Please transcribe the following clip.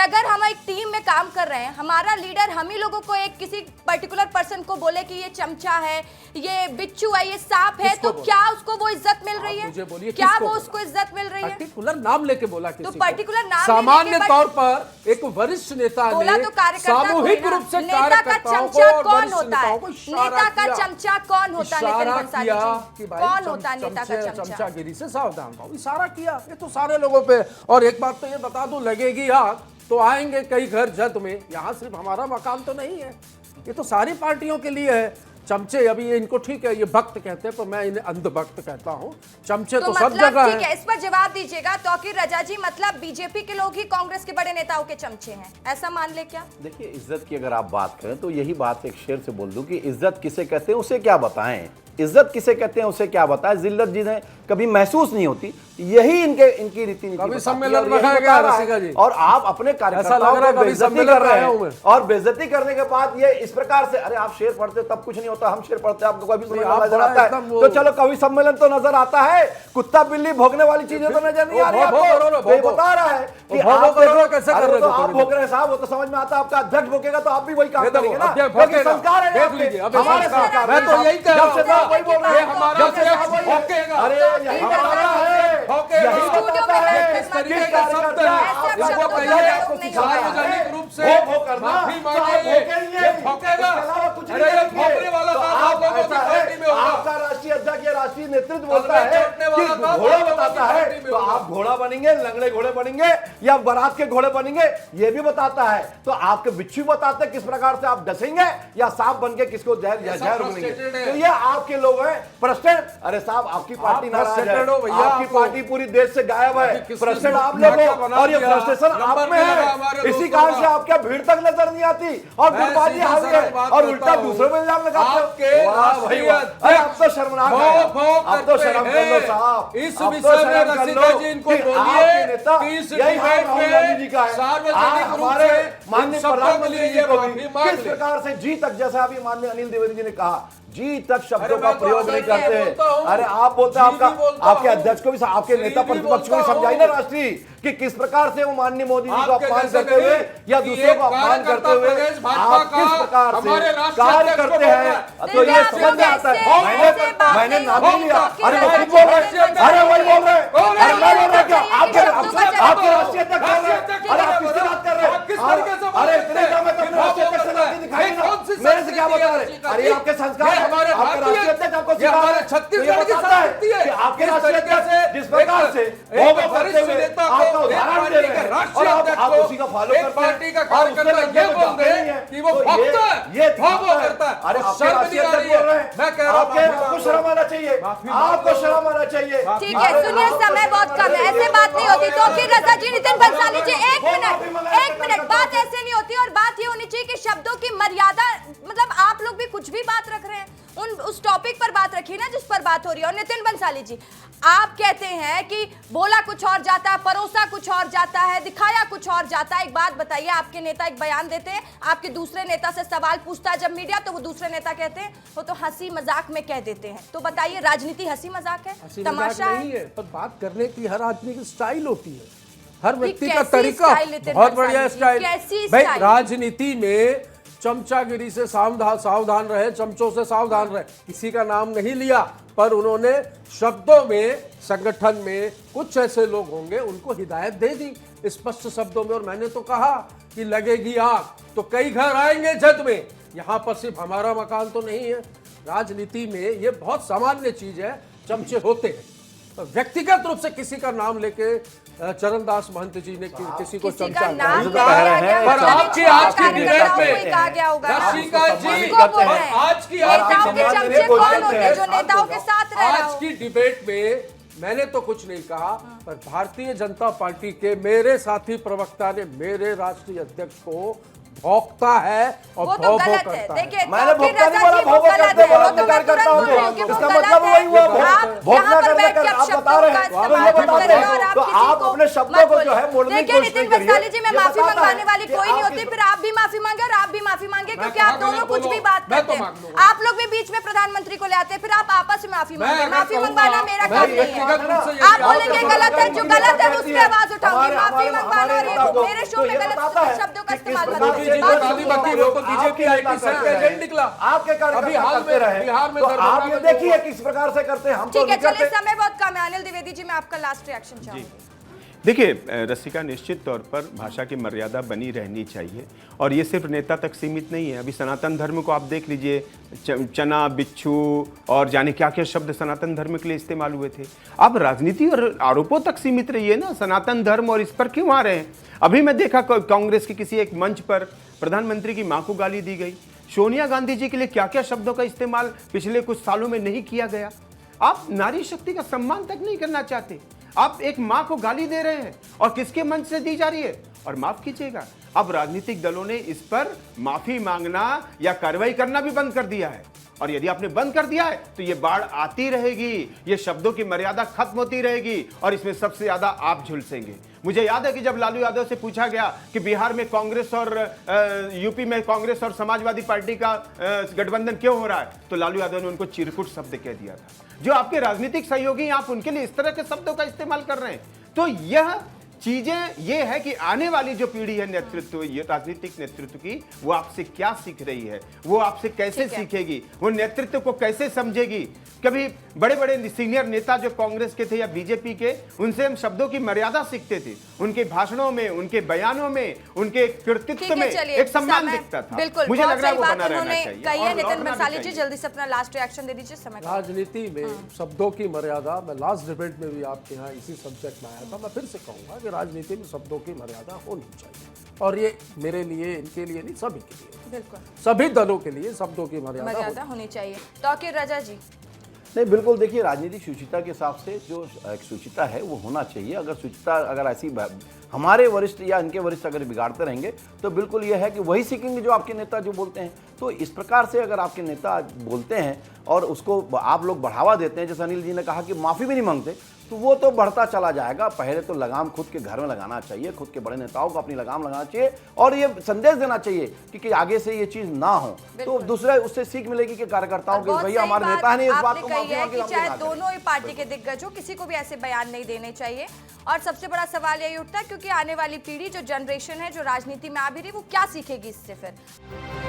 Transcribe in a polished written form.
अगर हम एक टीम में काम कर रहे हैं, हमारा लीडर हम ही लोगों को एक किसी पर्टिकुलर पर्सन को बोले कि ये चमचा है, ये बिच्छू है, ये सांप है, तो क्या उसको वो इज्जत मिल रही है? क्या वो उसको इज्जत मिल रही है? पर्टिकुलर नाम लेके बोला किसी तो पर्टिकुलर नाम सामान्य तौर पर एक वरिष्ठ नेता ने सामूहिक रूप से नेता का चमचा कौन होता है? नेता का चमचा कौन होता है? नितिन बंसाली जी, कौन होता है नेता का चमचा? चमचागिरी से सावधान रहो। इशारा किया, ये तो सारे लोगों पे। और एक बात तो ये बता दूं, लगेगी आग तो आएंगे कई घर जद में। यहाँ सिर्फ हमारा मकान तो नहीं है, ये तो सारी पार्टियों के लिए है। चमचे अभी इनको ठीक है, ये भक्त कहते हैं, पर मैं इन्हें अंध भक्त कहता हूँ। चमचे तो सब जगह ठीक है, इस पर जवाब दीजिएगा। तौकीर रजा जी, मतलब बीजेपी के लोग ही कांग्रेस के बड़े नेताओं के चमचे हैं, ऐसा मान ले क्या? देखिए, इज्जत की अगर आप बात करें तो यही बात एक शेर से बोल दूं कि इज्जत किसे कहते हैं उसे क्या बताएं, इज्जत किसे कहते हैं उसे क्या बताएं। जिल्लत जिन्हें कभी महसूस नहीं होती, यही इनकी रीति नीति सम्मेलन रखा गया रसिका जी। और आप अपने कार्यकर्ताओं को बेइज्जती कर रहे हैं, और बेइज्जती करने के बाद ये इस प्रकार से, अरे आप शेर पढ़ते तब कुछ नहीं होता, हम शेर पढ़ते आपको कभी सम्मेलन नजर आता है तो चलो कभी सम्मेलन तो नजर आता है, कुत्ता बिल्ली भोगने वाली चीजें तो नजर नहीं आ रही आपको। ये बता रहा है कि आप भोग रहे हैं साहब, वो तो समझ में आता है। आपका अध्यक्ष भोगेगा तो आप भी वही काम करेंगे ना, क्योंकि संस्कार है हमारे संस्कार। मैं तो यही कह रहा हूं, वही बोल रहे हैं, अरे यही बताता है, यही बताता है इस तरीके का शब्द है, इसको कहिए सार्वजनिक रूप से माफी मांगिए, ये भौंकेगा। अरे ये भौंकने वाला काम आप लोगों की पार्टी में होगा। आपका राष्ट्रीय अध्यक्ष या राष्ट्रीय नेतृत्व बोलता है कि घोड़ा बताता है, तो आप घोड़ा बनेंगे, लंगड़े घोड़े बनेंगे या बारात के घोड़े बनेंगे, ये भी बताता है। तो आपके बिच्छू बताते हैं किस प्रकार से आप डसेंगे या सांप बन के किसको जहर उगलेंगे। तो ये आपके लोग हैं फ्रस्ट्रेटेड। अरे साहब, आपकी पार्टी नाराज है, आपकी पार्टी पूरी देश से गायब है, फ्रस्ट्रेटेड आप लोग हो, और ये फ्रस्ट्रेशन आप में है। इसी कारण से आपके भीड़ तक नजर नहीं आती और गुटबाजी हावी है, और उल्टा दूसरों पे इल्जाम लगाते हो। अरे आप तो शर्मनाक है, आप तो शर्म कर लो साहब। इस विषय में रसिका जी इनको बोलिए कि इस डिबेट में सार्वजनिक रूप से माननीय प्रधानमंत्री जी को किस प्रकार से जी तक, जैसा अभी माननीय अनिल द्विवेदी जी ने कहा, जी तक शब्दों का प्रयोग नहीं करते। अरे आप बोलते हैं, आपके अध्यक्ष को भी, आपके नेता प्रतिपक्ष को भी समझाई ना राष्ट्रीय कि किस प्रकार से वो माननीय मोदी जी को अपमान करते हुए या दूसरों को अपमान करते हुए आप किस प्रकार से कार्य करते हैं, तो ये समझ में आता है। मैंने नाम नहीं लिया, अरे वो खुद बोल रहे, अरे वही बोल रहे, अरे मैं बोल रहा क्या? आपके राष्ट्रीय अध्यक्ष बोल रहे, अरे आप किससे बात कर रहे हैं? अरे इतने समय तक राष्ट्रीय अध्यक्ष से बात दिखाई ना, मेरे से क्या बता रहे? अरे आपके संस्कार, आपके राष्ट्रीय अध्यक्ष आपको सिखा रहे हैं, छत्तीसगढ़ की संस्कृति है कि आपके राष्ट्रीय अध्यक्ष जिस प्रकार से करते हुए आपका उदाहरण दे रहे हैं और आप उसी का फॉलो करते हैं। पार्टी का कार्यकर्ता ये बोल रहे हैं कि वो भक्त है, ये वो करता है। अरे आपके राष्ट्रीय अध्यक्ष बोल रहे हैं, मैं कह रहा हूं आपको शर्म आना चाहिए, आपको शर्म आना चाहिए। ठीक है, सुनिए, समय बहुत कम है, ऐसे बात नहीं होती। तौकीर रजा जी, नितिन बंसाली जी, एक मिनट, बात ऐसे नहीं होती। और बात ये होनी चाहिए कि शब्दों की मर्यादा, मतलब आप लोग भी कुछ भी बात रख रहे हैं, उस टॉपिक पर बात रखिए ना जिस पर बात हो रही है। और नितिन बंसाली जी, आप कहते हैं कि बोला कुछ और जाता है, परोसा कुछ और जाता है, दिखाया कुछ और जाता है। एक बात बताइए, आपके नेता एक बयान देते हैं, आपके दूसरे नेता से सवाल पूछता है जब मीडिया, तो वो दूसरे नेता कहते हैं वो तो हंसी मजाक में कह देते हैं। तो बताइए, राजनीति हंसी मजाक है, तमाशा है? पर बात करने की हर आदमी की स्टाइल होती है, हर व्यक्ति का तरीका। बहुत बढ़िया स्टाइल भाई। राजनीति में चमचागिरी से सावधान रहे, चमचों से सावधान रहे, किसी का नाम नहीं लिया, पर उन्होंने शब्दों में संगठन में कुछ ऐसे लोग होंगे उनको हिदायत दे दी स्पष्ट शब्दों में। और मैंने तो कहा कि लगेगी आग तो कई घर आएंगे जद में। यहाँ पर सिर्फ हमारा मकान तो नहीं है, राजनीति में ये बहुत सामान्य चीज है, चमचे होते हैं। तो व्यक्तिगत रूप से किसी का नाम लेके चरणदास महंत जी ने किसी को चमचा पर आपकी आज की डिबेट में रसिका जी, आज की डिबेट में मैंने तो कुछ नहीं कहा, पर भारतीय जनता पार्टी के मेरे साथी प्रवक्ता ने मेरे राष्ट्रीय अध्यक्ष को भौंकता है और वो तो भौं गलत है। करता है। देखिए मैंने तौकीर भौंकता नहीं रजा बोला, जी, वो भौंकता गलत करते है, बोला, वो तो मैं अधिकार करता तुरंत हूँ। बोल रही हूँ कि वो इसका गलत मतलब है। वही हुआ, आप भौंकना यहाँ पर करने बैठ का के आप शब्दों बता रहे का हैं, इस्तेमाल तो ये मत बता करें रहे हैं, और आप तो किसी आप को अपने शब्दों मत को जो बोलिए। है मोड़ने की देखिए कोशिश नितिन करिए। भंसाली जी, मैं ये माफी बताता मंगवाने है वाली कि कोई नहीं आप होती, किस- फिर आप भी माफी मांगे और आप भी माफी मांगे, क्योंकि कहा आप दोनों मैंने कुछ भी बोलो, बात मैं करते तो हैं। मांग लूंगा। आप लोग भी बीच में प्रधानमंत्री को ले आते हैं, फिर आप आपस में माफी मैं मांगे। अगर माफी कहूंगा, मंगवाना मेरा मैं काम नहीं व्यक्तिगत रूप से है। यदि आप आप बोलेंगे ऐसा गलत है, जो करते हैं, गलत है उस पे आवाज उठाऊंगी। माफी मंगवाना और ये तो मेरे शो में ये गलत बताता है शब्दों का कि किस इस्तेमाल मत प्रकार करिए। से बात जो सुनिए। बाकी वो तो बीजेपी IT सेल का एजेंट निकला। आपके अभी कार्यकर्ता हाल करते में रहे, बिहार में तो दरभंगा आप ये में देखिए किस प्रकार से करते हैं, हम तो ठीक है, नहीं करते। चलिए समय बहुत कम है। अनिल द्विवेदी जी, मैं आपका लास्ट रिएक्शन चाहूंगी। देखिए रसिका, निश्चित तौर पर भाषा की मर्यादा बनी रहनी चाहिए और ये सिर्फ नेता तक सीमित नहीं है। अभी सनातन धर्म को आप देख लीजिए, चना, बिच्छू और जाने क्या क्या शब्द सनातन धर्म के लिए इस्तेमाल हुए थे। आप राजनीति और आरोपों तक सीमित रहिए ना, सनातन धर्म और इस पर क्यों आ रहे हैं। अभी मैं देखा कांग्रेस के किसी एक मंच पर प्रधानमंत्री की मां को गाली दी गई। सोनिया गांधी जी के लिए क्या क्या शब्दों का इस्तेमाल पिछले कुछ सालों में नहीं किया गया। आप नारी शक्ति का सम्मान तक नहीं करना चाहते। आप एक मां को गाली दे रहे हैं और किसके मंच से दी जा रही है। और माफ कीजिएगा, अब राजनीतिक दलों ने इस पर माफी मांगना या कार्रवाई करना भी बंद कर दिया है। और यदि आपने बंद कर दिया है तो ये बाढ़ आती रहेगी, ये शब्दों की मर्यादा खत्म होती रहेगी और इसमें सबसे ज्यादा आप झुलसेंगे। मुझे याद है कि जब लालू यादव से पूछा गया कि बिहार में कांग्रेस और यूपी में कांग्रेस और समाजवादी पार्टी का गठबंधन क्यों हो रहा है, तो लालू यादव ने उनको चिरकुट शब्द कह दिया था। जो आपके राजनीतिक सहयोगी, आप उनके लिए इस तरह के शब्दों का इस्तेमाल कर रहे हैं। तो यह चीजें ये है कि आने वाली जो पीढ़ी है नेतृत्व, ये राजनीतिक नेतृत्व की, वो आपसे क्या सीख रही है, वो आपसे कैसे सीखेगी, वो नेतृत्व को कैसे समझेगी। कभी बड़े बड़े सीनियर नेता जो कांग्रेस के थे या बीजेपी के, उनसे हम शब्दों की मर्यादा सीखते थे। उनके भाषणों में, उनके बयानों में, उनके कृतित्व में एक सम्मान दिखता था। बिल्कुल, मुझे लग रहा है वो बात बना रहना उन्होंने चाहिए। कही है। और नितिन लौटना भी भंसाली जी, चाहिए। जल्दी से अपना लास्ट रिएक्शन दे दीजिए, समय कम है। राजनीति में शब्दों की मर्यादा, मैं लास्ट डिबेट में भी आपके यहाँ इसी सब्जेक्ट में आया था, मैं फिर से कहूंगा कि राजनीति में शब्दों की मर्यादा होनी चाहिए। और ये मेरे लिए, इनके लिए नहीं, सभी के लिए, बिल्कुल सभी दलों के लिए शब्दों की मर्यादा होनी चाहिए। तौकीर रजा जी, नहीं, बिल्कुल देखिए, राजनीतिक शुचिता के हिसाब से जो एक शुचिता है वो होना चाहिए। अगर शुचिता अगर ऐसी हमारे वरिष्ठ या इनके वरिष्ठ अगर बिगाड़ते रहेंगे तो बिल्कुल ये है कि वही सीखेंगे जो आपके नेता जो बोलते हैं। तो इस प्रकार से अगर आपके नेता बोलते हैं और उसको आप लोग बढ़ावा देते हैं, जैसे अनिल जी ने कहा कि माफ़ी भी नहीं मांगते, तो वो तो बढ़ता चला जाएगा। पहले तो लगाम खुद के घर में लगाना चाहिए, खुद के बड़े नेताओं को अपनी लगाम लगाना चाहिए और ये संदेश देना चाहिए कि आगे से ये चीज़ ना हो, तो दूसरे उससे सीख मिलेगी कि कार्यकर्ताओं के भैया हमारे नेता ने इस बात को माफी मांगी, चाहे दोनों ही पार्टी के दिग्गज हो, किसी को भी ऐसे बयान नहीं देने चाहिए। और सबसे बड़ा सवाल यही उठता है क्योंकि आने वाली पीढ़ी, जो जनरेशन है, जो राजनीति में आ भी रही, वो क्या सीखेगी इससे फिर।